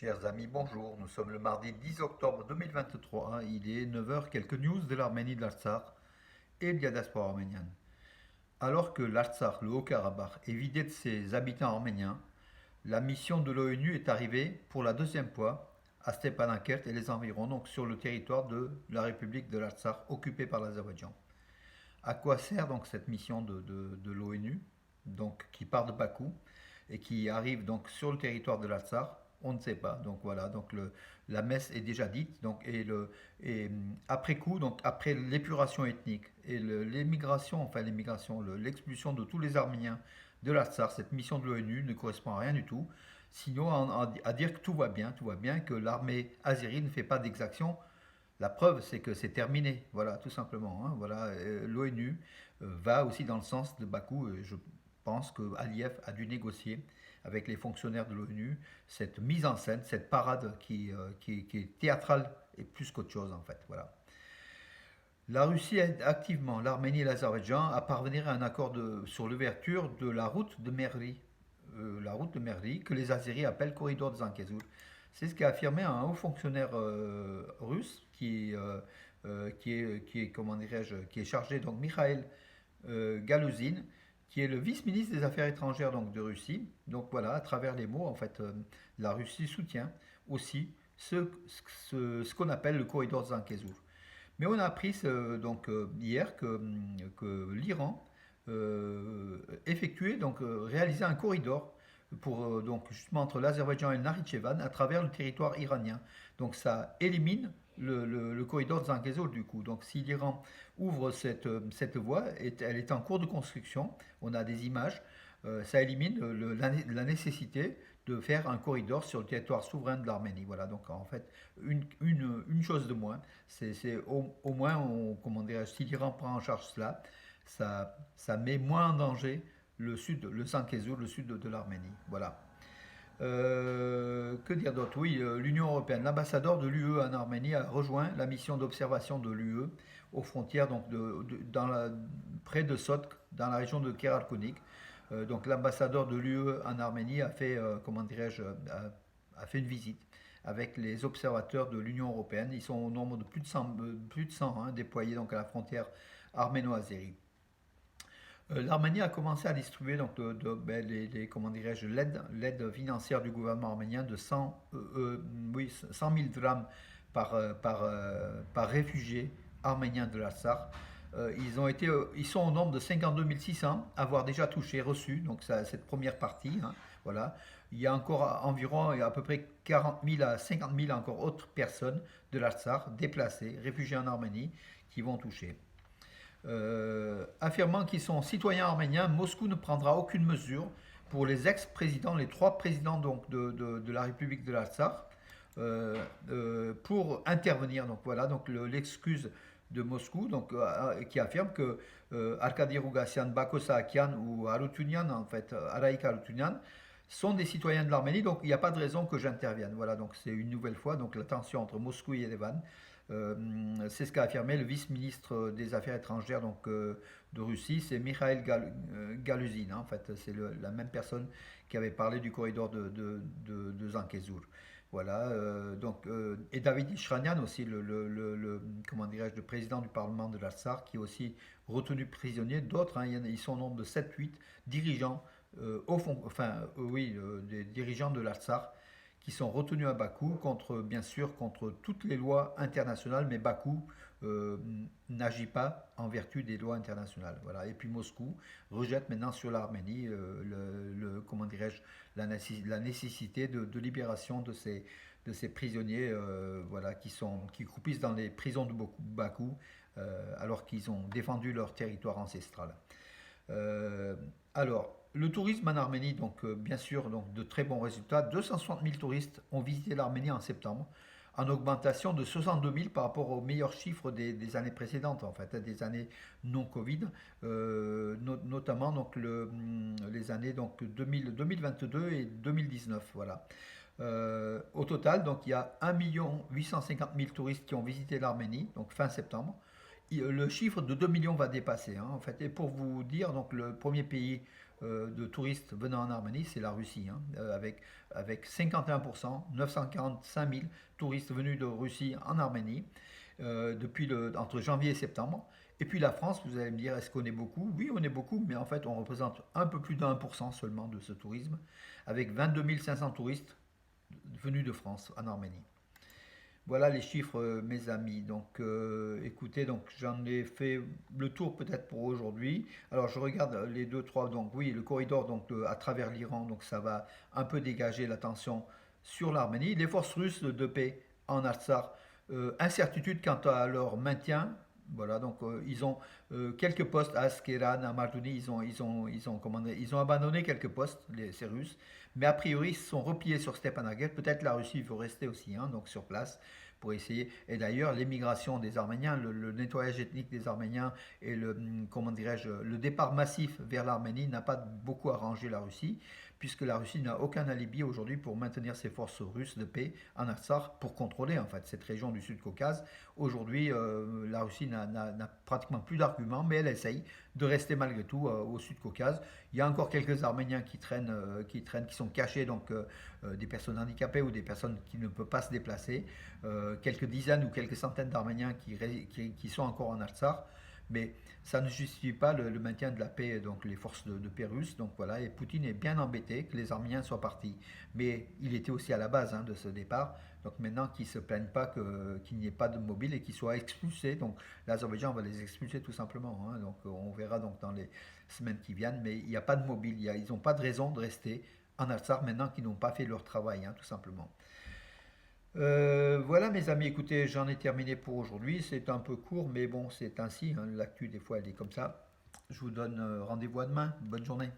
Chers amis, bonjour. Nous sommes le mardi 10 octobre 2023. Il est 9 heures. Quelques news de l'Arménie, de l'Artsakh et de la diaspora arménienne. Alors que l'Artsakh, le Haut-Karabakh, est vidé de ses habitants arméniens, la mission de l'ONU est arrivée pour la deuxième fois à Stepanakert et les environs, donc sur le territoire de la République de l'Artsakh occupée par l'Azerbaïdjan. À quoi sert donc cette mission de l'ONU, donc qui part de Bakou et qui arrive donc sur le territoire de l'Artsakh? On ne sait pas. Donc voilà, donc la messe est déjà dite. Donc et après coup, donc après l'épuration ethnique et l'émigration, enfin l'émigration, l'expulsion de tous les Arméniens de l'Artsakh, cette mission de l'ONU ne correspond à rien du tout. Sinon, à dire que tout va bien, que l'armée azérie ne fait pas d'exactions. La preuve, c'est que c'est terminé, voilà, tout simplement, hein. Voilà, l'ONU va aussi dans le sens de Bakou. Je pense que Aliyev a dû négocier avec les fonctionnaires de l'ONU cette mise en scène, cette parade qui est théâtrale et plus qu'autre chose en fait. Voilà. La Russie aide activement l'Arménie et l'Azerbaïdjan à parvenir à un accord sur l'ouverture de la route de Merli, que les Azéris appellent corridor de Zangezur. C'est ce qu'a affirmé un haut fonctionnaire russe comment dirais-je, qui est chargé, donc Mikhail Galouzine, qui est le vice-ministre des Affaires étrangères donc, de Russie. Donc voilà, à travers les mots, en fait, la Russie soutient aussi ce qu'on appelle le corridor de Zangezur. Mais on a appris donc hier que l'Iran effectuait donc réalisait un corridor pour donc justement entre l'Azerbaïdjan et le Nakhitchevan à travers le territoire iranien. Donc ça élimine le corridor de Zangezur du coup. Donc si l'Iran ouvre cette voie, elle est en cours de construction, on a des images, ça élimine la nécessité de faire un corridor sur le territoire souverain de l'Arménie. Voilà, donc en fait, une chose de moins, c'est au moins, comment dirais si l'Iran prend en charge cela, ça met moins en danger le sud, le Saint-Kézour, le sud de l'Arménie. Voilà. Que dire d'autre? Oui, l'Union européenne, l'ambassadeur de l'UE en Arménie a rejoint la mission d'observation de l'UE aux frontières donc près de Sotk, dans la région de Keralkunik. Donc l'ambassadeur de l'UE en Arménie a fait, comment dirais-je, a fait une visite avec les observateurs de l'Union européenne. Ils sont au nombre de plus de 100 hein, déployés donc à la frontière arméno-azérie. L'Arménie a commencé à distribuer donc, comment dirais-je, l'aide financière du gouvernement arménien de 100 000 drams par réfugié arménien de l'Artsakh. Ils sont au nombre de 52 600 à avoir déjà touché, reçu, donc ça, cette première partie. Hein, voilà. Il y a encore environ, il y a à peu près 40 000 à 50 000 encore autres personnes de l'Artsakh déplacées, réfugiées en Arménie, qui vont toucher. Affirmant qu'ils sont citoyens arméniens, Moscou ne prendra aucune mesure pour les ex-présidents, les trois présidents donc, de la République de l'Artsakh, pour intervenir. Donc voilà, donc l'excuse de Moscou, donc, qui affirme que Arkady Rougassian, Bako Saakian ou Arutunian, en fait, Araïk Arutunian, sont des citoyens de l'Arménie, donc il n'y a pas de raison que j'intervienne. Voilà, donc c'est une nouvelle fois donc la tension entre Moscou et Yerevan. C'est ce qu'a affirmé le vice-ministre des Affaires étrangères donc, de Russie, c'est Mikhail Galuzin. Hein, en fait, c'est la même personne qui avait parlé du corridor de Zangezur. Voilà, et David Ishranian aussi, comment dirais-je, le président du Parlement de l'Artsakh, qui est aussi retenu prisonnier. D'autres, hein, ils sont au nombre de 7-8 dirigeants, des dirigeants de l'Artsakh qui sont retenus à Bakou contre, bien sûr, contre toutes les lois internationales, mais Bakou n'agit pas en vertu des lois internationales. Voilà. Et puis Moscou rejette maintenant sur l'Arménie comment dirais-je, la nécessité de libération de ces prisonniers voilà, qui croupissent dans les prisons de Bakou alors qu'ils ont défendu leur territoire ancestral. Alors, le tourisme en Arménie, donc bien sûr, donc, de très bons résultats. 260 000 touristes ont visité l'Arménie en septembre, en augmentation de 62 000 par rapport aux meilleurs chiffres des années précédentes, en fait, des années non Covid, notamment donc, les années donc, 2022 et 2019. Voilà. Au total, donc, il y a 1 850 000 touristes qui ont visité l'Arménie, donc fin septembre. Le chiffre de 2 millions va dépasser. Hein, en fait. Et pour vous dire, donc, le premier pays de touristes venant en Arménie, c'est la Russie, hein, avec 51%, 945 000 touristes venus de Russie en Arménie entre janvier et septembre. Et puis la France, vous allez me dire, est-ce qu'on est beaucoup? Oui, on est beaucoup, mais en fait, on représente un peu plus d'1% seulement de ce tourisme, avec 22 500 touristes venus de France en Arménie. Voilà les chiffres, mes amis. Donc, écoutez, donc j'en ai fait le tour peut-être pour aujourd'hui. Alors, je regarde les deux, trois. Donc, oui, le corridor donc à travers l'Iran, donc ça va un peu dégager la tension sur l'Arménie. Les forces russes de paix en Artsakh, incertitude quant à leur maintien. Voilà, donc ils ont quelques postes à Askeran, à Mardouni, ils ont abandonné quelques postes, ces Russes, mais a priori ils se sont repliés sur Stepanakert. Peut-être la Russie veut rester aussi, hein, donc sur place pour essayer. Et d'ailleurs, l'émigration des Arméniens, le nettoyage ethnique des Arméniens et comment dirais-je, le départ massif vers l'Arménie n'a pas beaucoup arrangé la Russie, puisque la Russie n'a aucun alibi aujourd'hui pour maintenir ses forces russes de paix en Artsakh pour contrôler en fait cette région du Sud-Caucase. Aujourd'hui, la Russie n'a pratiquement plus d'arguments, mais elle essaye de rester malgré tout au Sud-Caucase. Il y a encore quelques Arméniens qui sont cachés, donc des personnes handicapées ou des personnes qui ne peuvent pas se déplacer. Quelques dizaines ou quelques centaines d'Arméniens qui sont encore en Artsakh. Mais ça ne justifie pas le maintien de la paix, donc les forces de paix russes. Donc voilà, et Poutine est bien embêté que les Arméniens soient partis. Mais il était aussi à la base hein, de ce départ. Donc maintenant qu'ils ne se plaignent pas qu'il n'y ait pas de mobile et qu'ils soient expulsés. Donc l'Azerbaïdjan va les expulser tout simplement. Hein. Donc on verra donc dans les semaines qui viennent. Mais il n'y a pas de mobile, ils n'ont pas de raison de rester en Artsakh maintenant qu'ils n'ont pas fait leur travail, hein, tout simplement. Voilà mes amis, écoutez, j'en ai terminé pour aujourd'hui. C'est un peu court, mais bon, c'est ainsi, hein, l'actu des fois elle est comme ça. Je vous donne rendez-vous à demain. Bonne journée.